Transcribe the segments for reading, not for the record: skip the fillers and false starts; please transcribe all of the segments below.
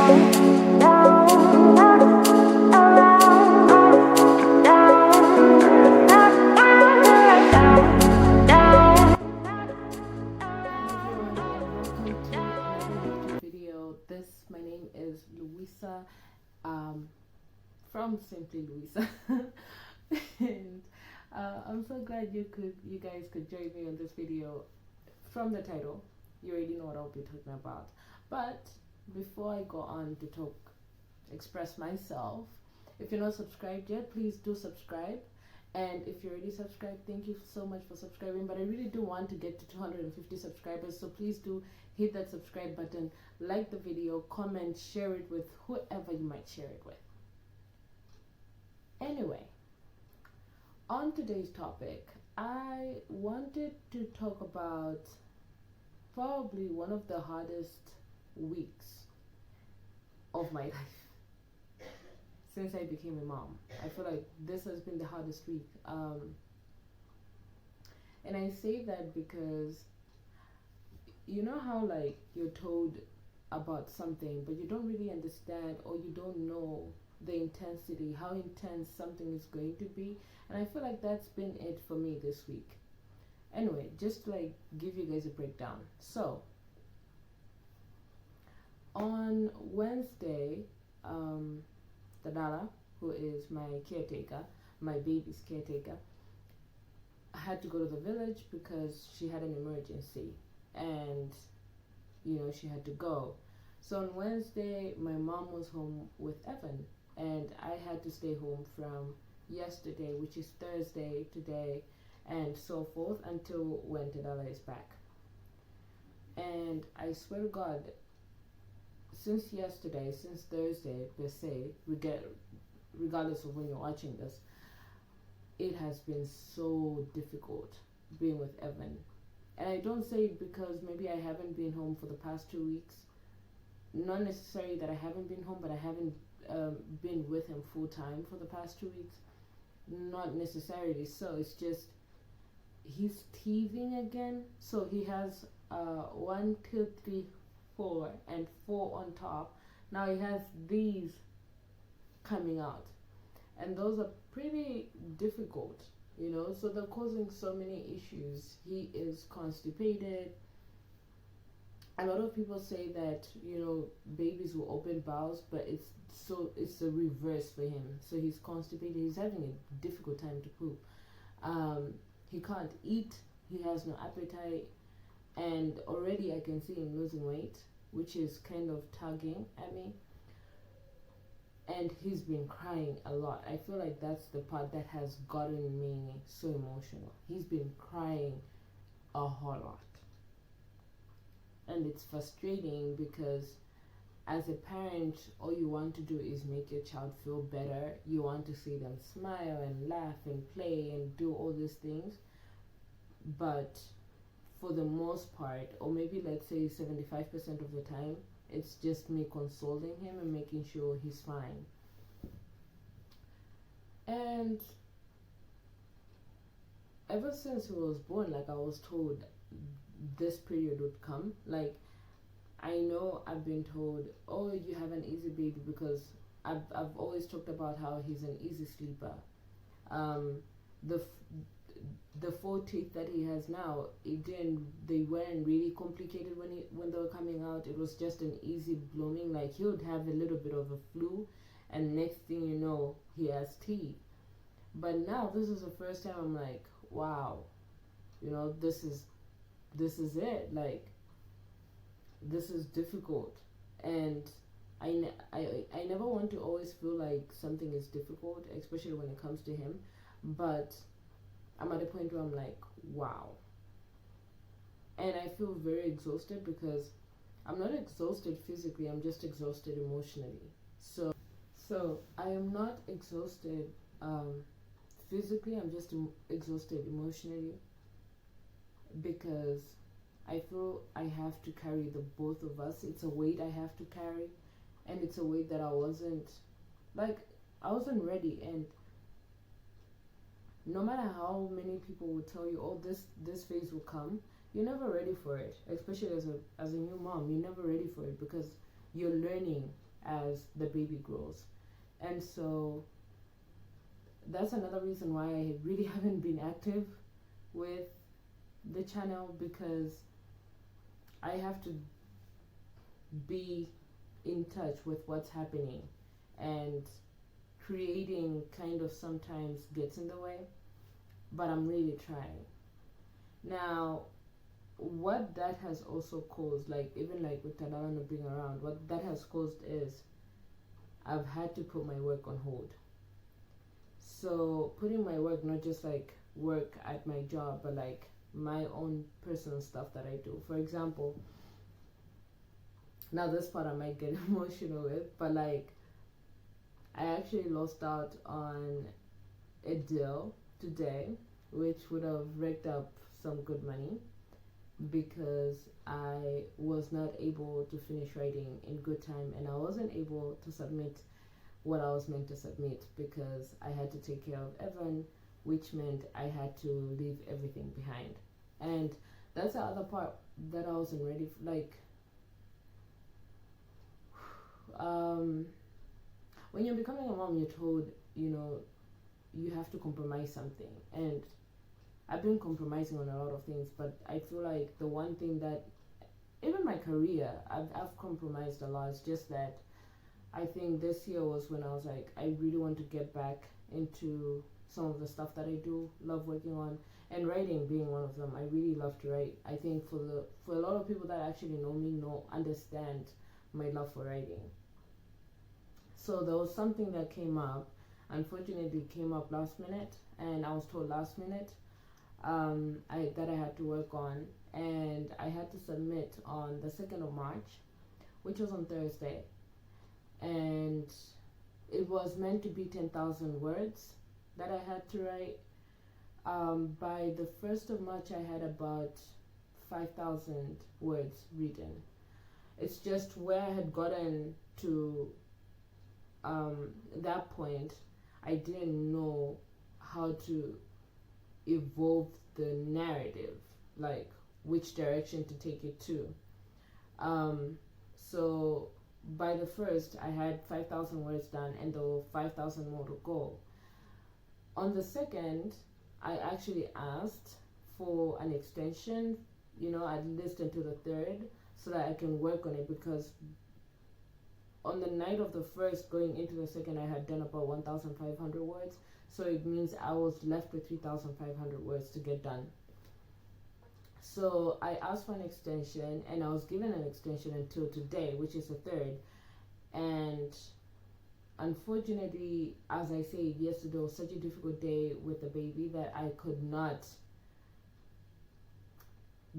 My name is Louisa, from Simply Louisa, and I'm so glad you guys could join me on this video. From the title, you already know what I'll be talking about. But before I go on to express myself, if you're not subscribed yet, please do subscribe. And if you're already subscribed, thank you so much for subscribing. But I really do want to get to 250 subscribers, so please do hit that subscribe button, like the video, comment, share it with whoever you might share it with. Anyway, on today's topic, I wanted to talk about probably one of the hardest weeks of my life since I became a mom. I feel like this has been the hardest week. And I say that because you know how like you're told about something, but you don't really understand, or you don't know the intensity, how intense something is going to be. And I feel like that's been it for me this week. Anyway, just to like give you guys a breakdown. So on Wednesday, Tadala, who is my caretaker, my baby's caretaker, had to go to the village because she had an emergency, and she had to go. So on Wednesday, my mom was home with Evan, and I had to stay home from yesterday, which is Thursday, today, and so forth, until when Tadala is back. And I swear to God, since Thursday, per se, regardless of when you're watching this, it has been so difficult being with Evan. And I don't say it because maybe I haven't been home for the past 2 weeks. Not necessarily that I haven't been home, but I haven't been with him full time for the past 2 weeks. Not necessarily so. It's just he's teething again. So he has 1, 2, 3, 4, and 4 on top. Now he has these coming out, and those are pretty difficult, so they're causing so many issues. He is constipated. A lot of people say that babies will open bowels, but it's the reverse for him. So he's constipated, he's having a difficult time to poop. He can't eat, he has no appetite, and already I can see him losing weight, which is kind of tugging at me. And he's been crying a lot. I feel like that's the part that has gotten me so emotional. He's been crying a whole lot. And it's frustrating because as a parent, all you want to do is make your child feel better. You want to see them smile and laugh and play and do all these things. But for the most part, or maybe let's say 75% of the time, it's just me consoling him and making sure he's fine. And ever since he was born, like I was told this period would come. Like I know I've been told, oh, you have an easy baby, because I've always talked about how he's an easy sleeper. The 4 teeth that he has now, they weren't really complicated when they were coming out. It was just an easy blooming. Like he would have a little bit of a flu, and next thing you know, he has teeth. But now this is the first time I'm like, wow, this is it. Like this is difficult, and I never want to always feel like something is difficult, especially when it comes to him. But I'm at a point where I'm like, wow. And I feel very exhausted, because I'm not exhausted physically, I'm just exhausted emotionally. So I am not exhausted physically, I'm just exhausted emotionally, because I feel I have to carry the both of us. It's a weight I have to carry, and it's a weight that I wasn't ready. And no matter how many people will tell you, oh, this phase will come, you're never ready for it. Especially as a new mom, you're never ready for it, because you're learning as the baby grows. And so that's another reason why I really haven't been active with the channel, because I have to be in touch with what's happening, and creating kind of sometimes gets in the way, but I'm really trying. Now, what that has also caused, like even like with Talala not being around, what that has caused is I've had to put my work on hold. So putting my work, not just like work at my job, but like my own personal stuff that I do. For example, now this part I might get emotional with, but like I actually lost out on a deal today, which would have raked up some good money, because I was not able to finish writing in good time, and I wasn't able to submit what I was meant to submit because I had to take care of Evan, which meant I had to leave everything behind. And that's the other part that I wasn't ready for. Like, when you're becoming a mom, you're told, you have to compromise something. And I've been compromising on a lot of things, but I feel like the one thing that, even my career, I've compromised a lot. It's just that I think this year was when I was like, I really want to get back into some of the stuff that I do love working on, and writing being one of them. I really love to write. I think for a lot of people that actually know me understand my love for writing. So there was something that came up. Unfortunately, it came up last minute, and I was told last minute that I had to work on, and I had to submit on the 2nd of March, which was on Thursday. And it was meant to be 10,000 words that I had to write. By the 1st of March, I had about 5,000 words written. It's just where I had gotten to that point, I didn't know how to evolve the narrative, like which direction to take it to. So by the 1st, I had 5,000 words done, and there were 5,000 more to go. On the 2nd, I actually asked for an extension, at least until the 3rd, so that I can work on it, because on the night of the 1st going into the 2nd, I had done about 1,500 words. So it means I was left with 3,500 words to get done. So I asked for an extension, and I was given an extension until today, which is the 3rd. And unfortunately, as I said yesterday, was such a difficult day with the baby that I could not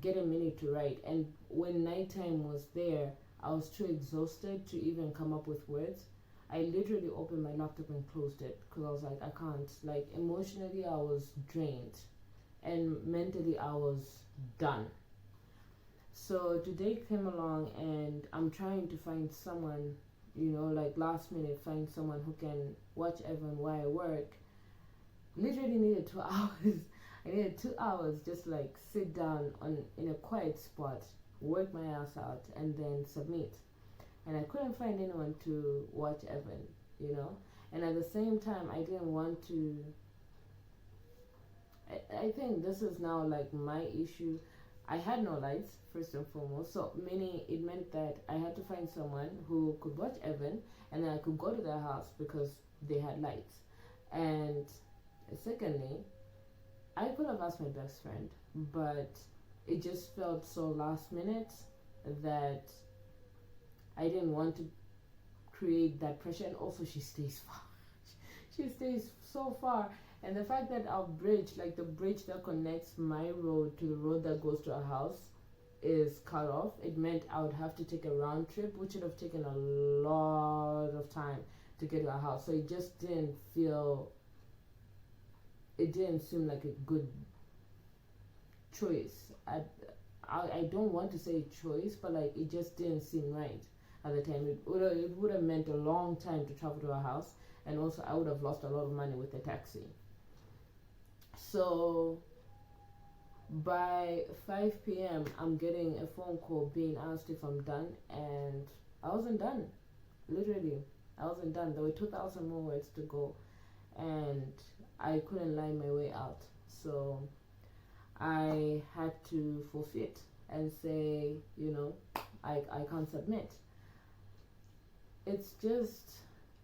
get a minute to write. And when nighttime was there, I was too exhausted to even come up with words. I literally opened my laptop and closed it because I was like, I can't. Like, emotionally, I was drained, and mentally, I was done. So today came along, and I'm trying to find someone, like last minute, find someone who can watch Evan while I work. Literally needed 2 hours. I needed 2 hours just like sit down in a quiet spot, work my ass out, and then submit. And I couldn't find anyone to watch Evan, And at the same time, I didn't want to. I think this is now like my issue. I had no lights, first and foremost, so meaning it meant that I had to find someone who could watch Evan, and then I could go to their house because they had lights. And secondly, I could have asked my best friend, but it just felt so last minute that I didn't want to create that pressure. And also, she stays far. She stays so far. And the fact that our bridge, like the bridge that connects my road to the road that goes to our house, is cut off, it meant I would have to take a round trip, which would have taken a lot of time to get to our house. So it just didn't seem like a good choice. I don't want to say choice, but like it just didn't seem right at the time. It would have meant a long time to travel to our house, and also I would have lost a lot of money with the taxi. So by 5 p.m. I'm getting a phone call being asked if I'm done, and I wasn't done. Literally, I wasn't done. There were 2,000 more words to go, and I couldn't line my way out. So I had to forfeit and say, I can't submit. It's just,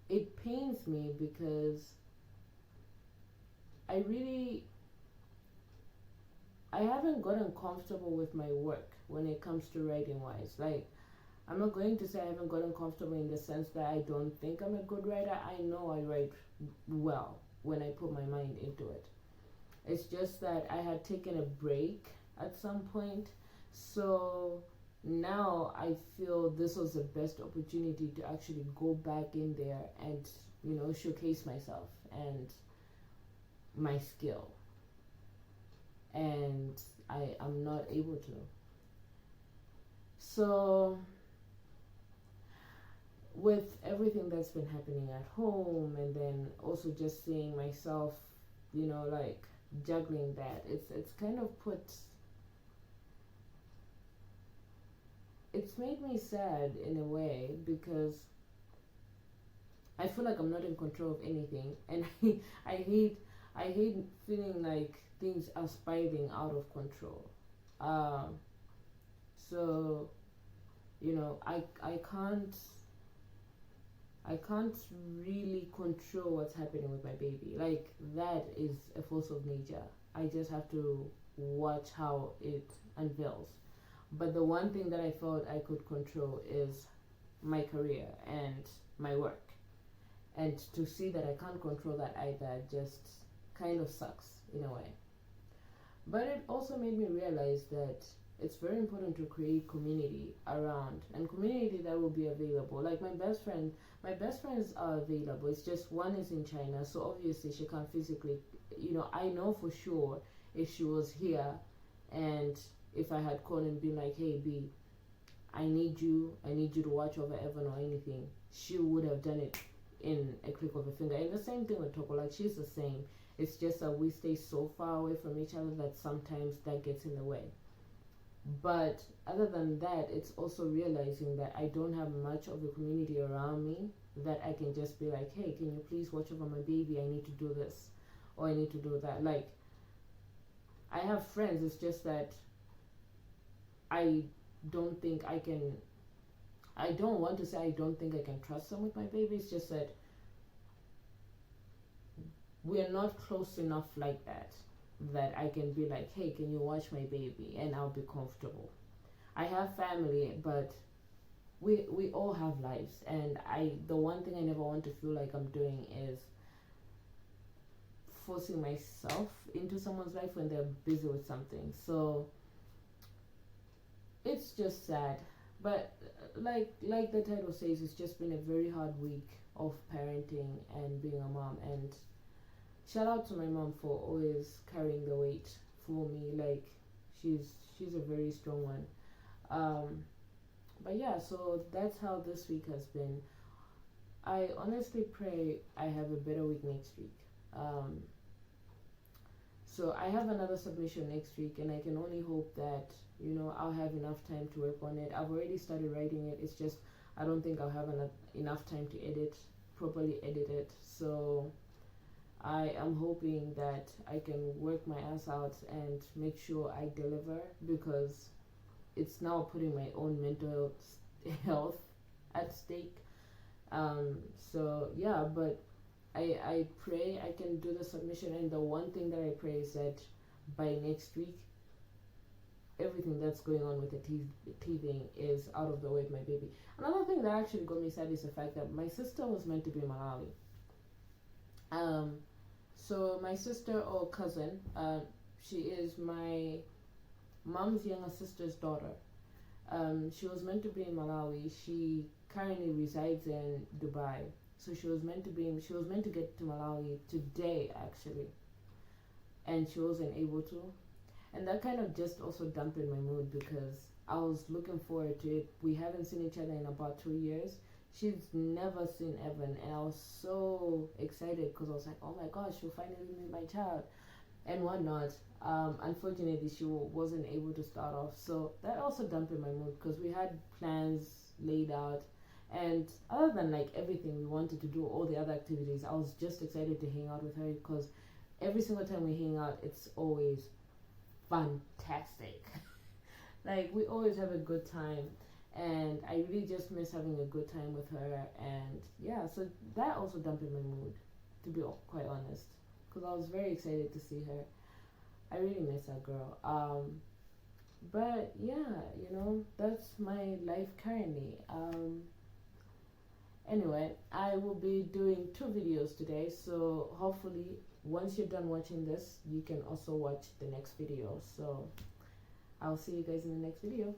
it pains me because I really, I haven't gotten comfortable with my work when it comes to writing wise. Like, I'm not going to say I haven't gotten comfortable in the sense that I don't think I'm a good writer. I know I write well when I put my mind into it. It's just that I had taken a break at some point. So now I feel this was the best opportunity to actually go back in there and, showcase myself and my skill. And I am not able to. So with everything that's been happening at home, and then also just seeing myself, like juggling that, it's kind of it's made me sad in a way because I feel like I'm not in control of anything, and I hate I hate feeling like things are spiraling out of control. Um, so I can't really control what's happening with my baby. Like, that is a force of nature. I just have to watch how it unveils. But the one thing that I felt I could control is my career and my work. And to see that I can't control that either just kind of sucks in a way. But it also made me realize that it's very important to create community around, and community that will be available. Like my best friends are available. It's just one is in China, so obviously she can't physically. I know for sure if she was here, and if I had called and been like, "Hey B, I need you to watch over Evan or anything," she would have done it in a click of a finger. And the same thing with Toko. Like, she's the same. It's just that we stay so far away from each other that sometimes that gets in the way. But other than that, it's also realizing that I don't have much of a community around me that I can just be like, "Hey, can you please watch over my baby? I need to do this or I need to do that." Like, I have friends, it's just that I don't think I can. I don't want to say I don't think I can trust them with my baby. It's just that we're not close enough like that I can be like, "Hey, can you watch my baby?" and I'll be comfortable. I have family, but we all have lives, and the one thing I never want to feel like I'm doing is forcing myself into someone's life when they're busy with something. So it's just sad. But like the title says, it's just been a very hard week of parenting and being a mom. And shout out to my mom for always carrying the weight for me. Like, she's a very strong one. Um, but yeah, so that's how this week has been. I honestly pray I have a better week next week. Um, so I have another submission next week, and I can only hope that I'll have enough time to work on it. I've already started writing it. It's just I don't think I'll have enough time to properly edit it. So I am hoping that I can work my ass out and make sure I deliver, because it's now putting my own mental health at stake. So yeah, but I pray I can do the submission, and the one thing that I pray is that by next week, everything that's going on with the teething is out of the way with my baby. Another thing that actually got me sad is the fact that my sister was meant to be in Malawi. So my sister or cousin, she is my mom's younger sister's daughter. She was meant to be in Malawi. She currently resides in Dubai. So she was meant to get to Malawi today actually, and she wasn't able to. And that kind of just also dampened my mood because I was looking forward to it. We haven't seen each other in about 2 years. She's never seen Evan, and I was so excited because I was like, "Oh my gosh, she'll finally meet my child," and whatnot. Unfortunately, she wasn't able to start off, so that also dampened my mood because we had plans laid out, And other than like everything we wanted to do, all the other activities, I was just excited to hang out with her because every single time we hang out, it's always fantastic. Like we always have a good time, and I really just miss having a good time with her. And yeah, so that also dampened my mood, to be quite honest, because I was very excited to see her. I really miss that girl. But yeah, that's my life currently. Anyway, I will be doing two videos today, so hopefully once you're done watching this, you can also watch the next video. So I'll see you guys in the next video.